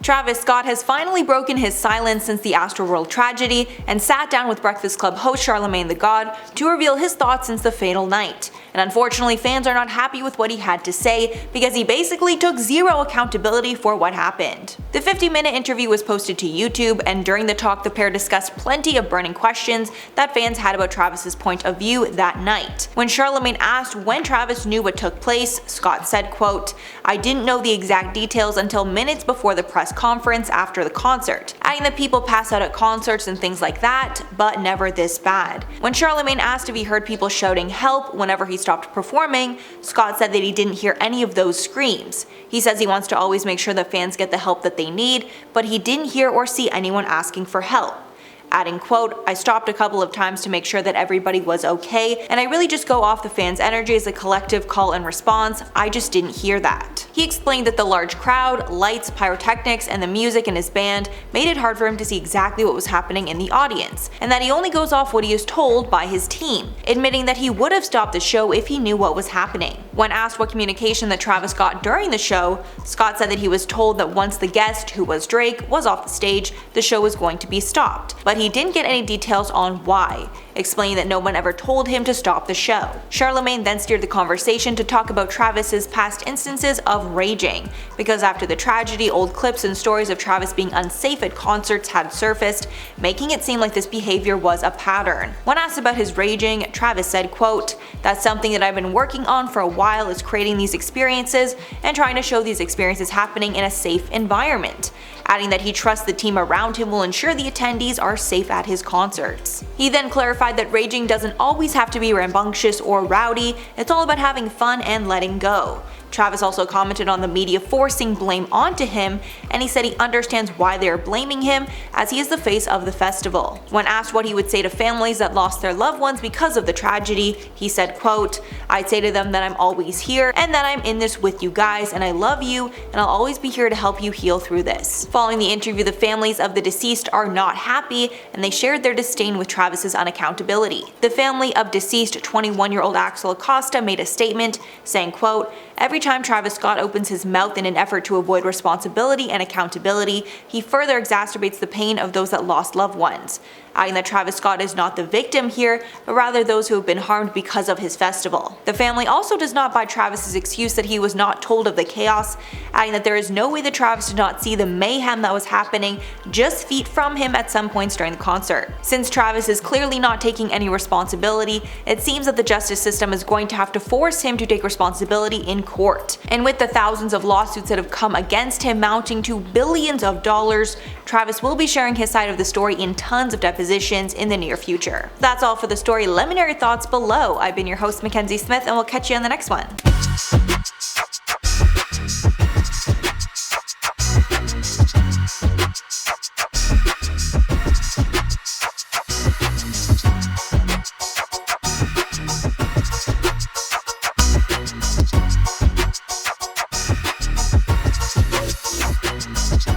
Travis Scott has finally broken his silence since the Astroworld tragedy and sat down with Breakfast Club host Charlamagne the God to reveal his thoughts since the fatal night. And unfortunately, fans are not happy with what he had to say because he basically took zero accountability for what happened. The 50-minute interview was posted to YouTube, and during the talk the pair discussed plenty of burning questions that fans had about Travis's point of view that night. When Charlamagne asked when Travis knew what took place, Scott said, quote, "I didn't know the exact details until minutes before the press conference after the concert," adding that people pass out at concerts and things like that, but never this bad. When Charlamagne asked if he heard people shouting help whenever he stopped performing, Scott said that he didn't hear any of those screams. He says he wants to always make sure that fans get the help that they need, but he didn't hear or see anyone asking for help. Adding, quote, "I stopped a couple of times to make sure that everybody was okay, and I really just go off the fans' energy as a collective call and response. I just didn't hear that." He explained that the large crowd, lights, pyrotechnics, and the music in his band made it hard for him to see exactly what was happening in the audience, and that he only goes off what he is told by his team, admitting that he would have stopped the show if he knew what was happening. When asked what communication that Travis got during the show, Scott said that he was told that once the guest, who was Drake, was off the stage, the show was going to be stopped, but he didn't get any details on why, explaining that no one ever told him to stop the show. Charlamagne then steered the conversation to talk about Travis's past instances of raging, because after the tragedy, old clips and stories of Travis being unsafe at concerts had surfaced, making it seem like this behavior was a pattern. When asked about his raging, Travis said, quote, "That's something that I've been working on for a while, is creating these experiences and trying to show these experiences happening in a safe environment," adding that he trusts the team around him will ensure the attendees are safe at his concerts. He then clarified that raging doesn't always have to be rambunctious or rowdy, it's all about having fun and letting go. Travis also commented on the media forcing blame onto him, and he said he understands why they are blaming him, as he is the face of the festival. When asked what he would say to families that lost their loved ones because of the tragedy, he said, quote, "I'd say to them that I'm always here and that I'm in this with you guys, and I love you, and I'll always be here to help you heal through this." Following the interview, the families of the deceased are not happy, and they shared their disdain with Travis's unaccountability. The family of deceased 21-year-old Axel Acosta made a statement saying, quote, "Every time Travis Scott opens his mouth in an effort to avoid responsibility and accountability, he further exacerbates the pain of those that lost loved ones," adding that Travis Scott is not the victim here, but rather those who have been harmed because of his festival. The family also does not buy Travis's excuse that he was not told of the chaos, adding that there is no way that Travis did not see the mayhem that was happening just feet from him at some points during the concert. Since Travis is clearly not taking any responsibility, it seems that the justice system is going to have to force him to take responsibility in court. And with the thousands of lawsuits that have come against him mounting to billions of dollars, Travis will be sharing his side of the story in tons of depositions in the near future. That's all for the story. Let me know your thoughts below. I've been your host, Mackenzie Smith, and we'll catch you on the next one.